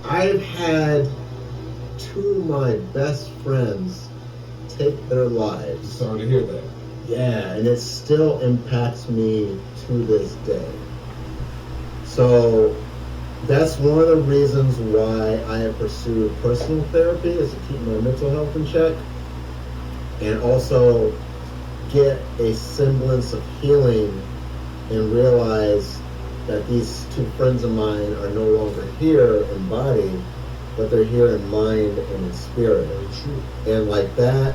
I've had two of my best friends take their lives. Sorry to hear that. Yeah, and it still impacts me to this day. So that's one of the reasons why I have pursued personal therapy, is to keep my mental health in check and also get a semblance of healing and realize that these two friends of mine are no longer here in body, but they're here in mind and in spirit. True. And like that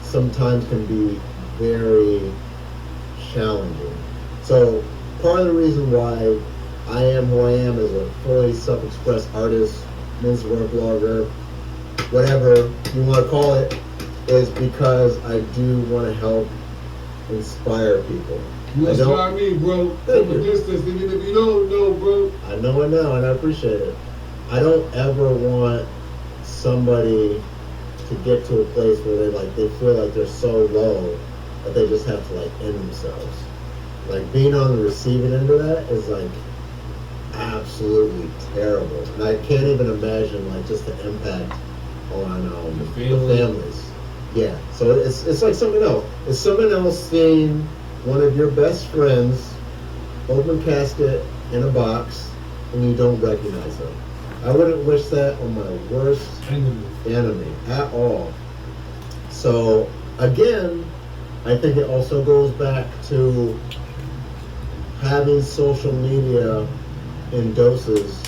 sometimes can be very challenging. So part of the reason why I am who I am as a fully self-expressed artist, men's wear blogger, whatever you want to call it, is because I do want to help inspire people. You inspire me, bro, from a distance, even if you don't know, bro. I know, and I appreciate it. I don't ever want somebody to get to a place where they feel like they're so low that they just have to like end themselves. Like being on the receiving end of that is like absolutely terrible, and I can't even imagine like just the impact on the families. Yeah, so it's like something else. It's someone else seeing one of your best friends open casket in a box and you don't recognize them. I wouldn't wish that on my worst enemy at all. So again, I think it also goes back to having social media in doses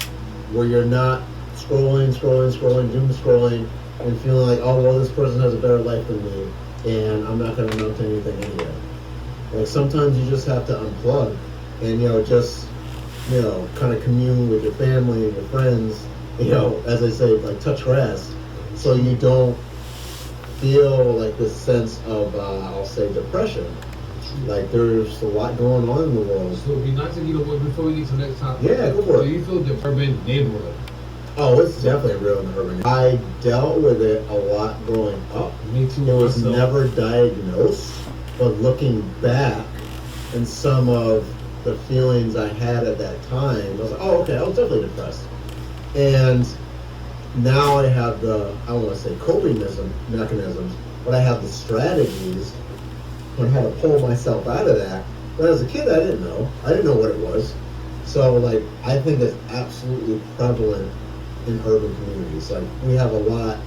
where you're not scrolling, doom scrolling, and feeling like, oh, well, this person has a better life than me, and I'm not going to amount to anything anyway. Like, sometimes you just have to unplug and, just, kind of commune with your family and your friends, as I say, like, touch grass, so you don't feel like this sense of, I'll say, depression. Like, there's a lot going on in the world. So it'd be nice if before we get to the next topic. Yeah, go for it. So you feel the urban neighborhood? Oh, it's definitely real in the urban. I dealt with it a lot growing up. Me too. It was never diagnosed, but looking back and some of the feelings I had at that time, I was like, oh, okay, I was definitely depressed. And now I have I don't want to say coping mechanisms, but I have the strategies on how to pull myself out of that. But as a kid, I didn't know. I didn't know what it was. So, I think it's absolutely prevalent in urban communities. Like, we have a lot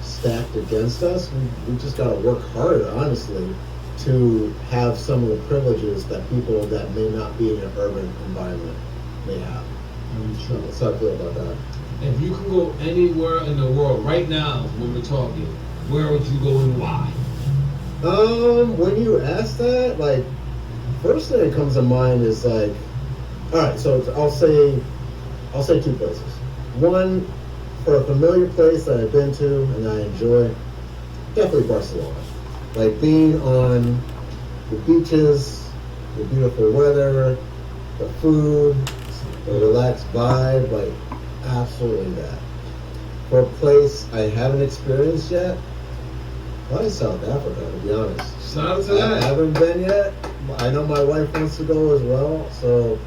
stacked against us. We just got to work harder, honestly, to have some of the privileges that people that may not be in an urban environment may have. True. That's how I feel about that. If you could go anywhere in the world right now when we're talking, where would you go and why? When you ask that, first thing that comes to mind is all right, so I'll say two places. One, for a familiar place that I've been to and I enjoy, definitely Barcelona. Like being on the beaches, the beautiful weather, the food, the relaxed vibe, absolutely that. For a place I haven't experienced yet, probably South Africa, to be honest. Shout out to that. I haven't been yet. I know my wife wants to go as well, so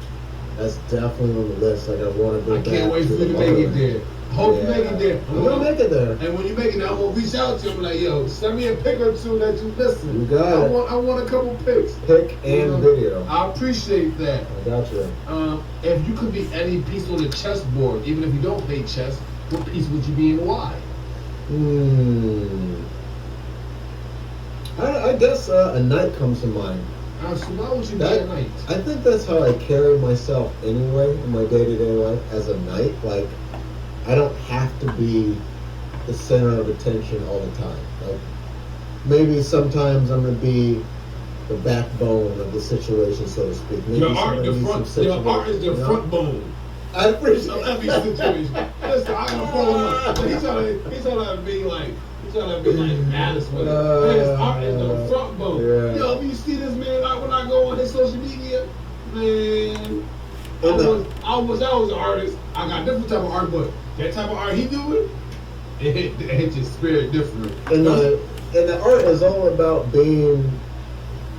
that's definitely on the list. I want to go back. I can't wait for you to make it there. Hope you make it there. I'm going to make it there. And when you make it there, I'm going to reach out to you. I'm like, yo, send me a pic or two that you listen. You got it. I want a couple pics. Pic and video. I appreciate that. I got you. If you could be any piece on the chessboard, even if you don't play chess, what piece would you be and why? I guess a knight comes to mind. So why would you be a knight? I think that's how I carry myself anyway in my day-to-day life as a knight. I don't have to be the center of attention all the time. Maybe sometimes I'm going to be the backbone of the situation, so to speak. Maybe your art is the front bone. I appreciate every situation. Listen, I am pulling He's trying to be like Alice with it. His art is the front bone. Yeah. Yo, if you see this man when I go on his social media, man, I was an artist. I got different type of art, but that type of art he doing, it hit your spirit different. And the art is all about being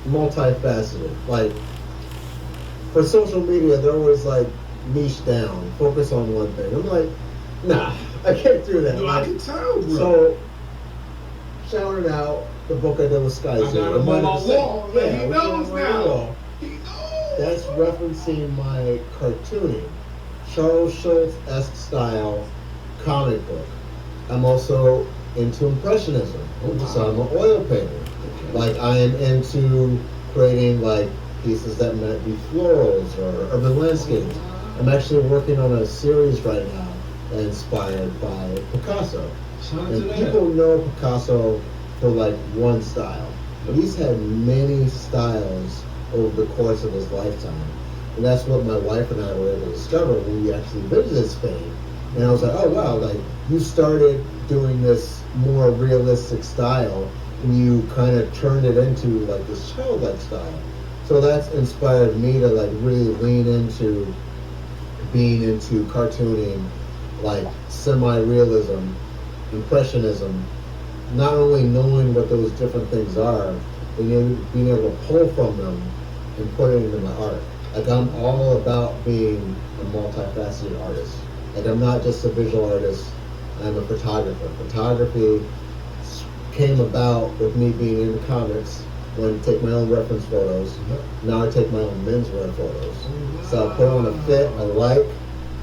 multifaceted. For social media, they're always niche down, focus on one thing. I'm like, Nah, I can't do that. No, I can tell, bro. So, shouting out the book I did with Sky I got Zoo. him on my wall. Yeah, He knows now. He knows. That's referencing my cartooning, Charles Schultz-esque style comic book. I'm also into impressionism, so I'm an oil painter. Like I am into creating like pieces that might be florals or urban landscapes. I'm actually working on a series right now inspired by Picasso. And people know Picasso for like one style, but he's had many styles over the course of his lifetime. And that's what my wife and I were able to discover when we actually visited Spain. And I was like, oh wow, like you started doing this more realistic style and you kind of turned it into like this childlike style. So that's inspired me to like really lean into being into cartooning, like semi-realism, impressionism, not only knowing what those different things are, but being able to pull from them and put it into my art. Like I'm all about being a multifaceted artist. Like I'm not just a visual artist, I'm a photographer. Photography came about with me being into comics, when I take my own reference photos. Now I take my own menswear photos. So I put on a fit I like,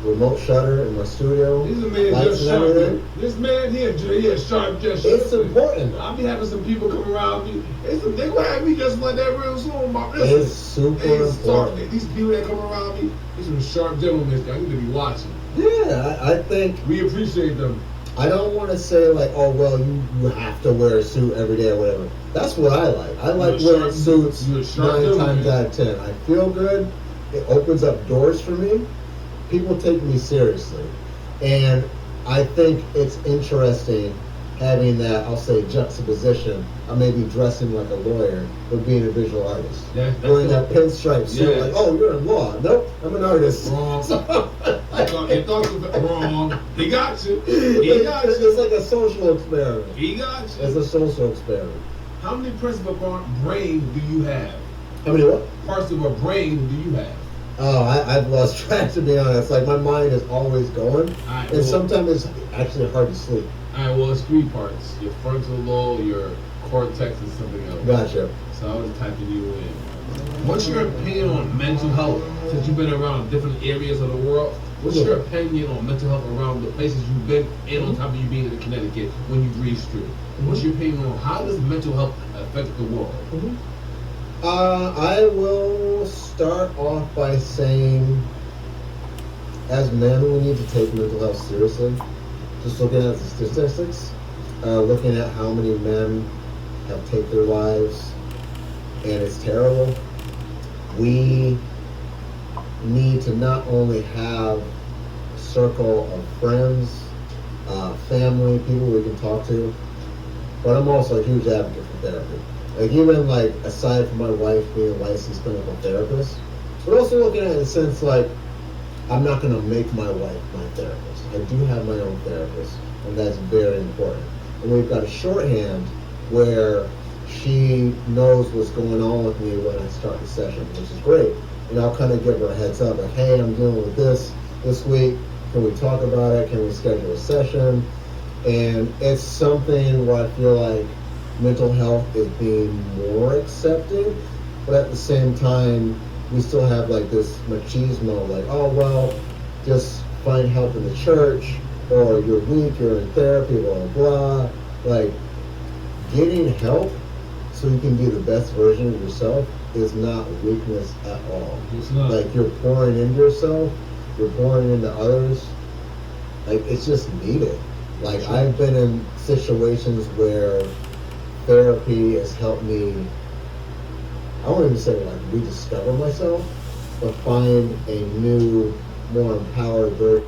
remote shutter in my studio, lights and everything. This man here, sharp just. It's important. I'll be having some people come around me. They gonna have me just like that real soon. It's super important. These people that come around me, these some sharp gentlemen. I need to be watching. Yeah, I think we appreciate them. I don't want to say like, oh well, you have to wear a suit every day or whatever. That's what I like. I like wearing suits 9 times out of 10. I feel good. It opens up doors for me. People take me seriously, and I think it's interesting having that, I'll say, juxtaposition. I may be dressing like a lawyer, but being a visual artist. Yeah, wearing that pinstripe suit, like, oh, you're in law. Nope, I'm an artist. Wrong. Wrong. He got you. He got you. It's like a social experiment. He got you. It's a social experiment. How many parts of a brain do you have? How many what? Parts of a brain do you have? Oh, I've lost track, to be honest. Like, my mind is always going. And sometimes it's actually hard to sleep. Alright, well, it's 3 parts. Your frontal lobe, your cortex, and something else. Gotcha. So I was typing you in. What's your opinion on mental health? Since you've been around different areas of the world, what's your opinion on mental health around the places you've been and on top of you being in Connecticut when you breezed through? What's your opinion on how does mental health affect the world? I will start off by saying, as men, we need to take mental health seriously. Just looking at the statistics, looking at how many men have taken their lives, and it's terrible. We need to not only have a circle of friends, family, people we can talk to, but I'm also a huge advocate for therapy. Like, even like aside from my wife being a licensed clinical therapist, but also looking at it in a sense like I'm not going to make my wife my therapist. I do have my own therapist, and that's very important. And we've got a shorthand where she knows what's going on with me when I start the session, which is great. And I'll kind of give her a heads up, like, hey, I'm dealing with this week. Can we talk about it? Can we schedule a session? And it's something where I feel like mental health is being more accepted, but at the same time, we still have like this machismo, like, oh, well, just find help in the church, or you're weak, you're in therapy, blah, blah, blah. Like, getting help so you can be the best version of yourself is not weakness at all. It's not. Like, you're pouring into yourself, you're pouring into others. Like, it's just needed. Like, I've been in situations where therapy has helped me, I won't even say like rediscover myself, but find a new, more empowered version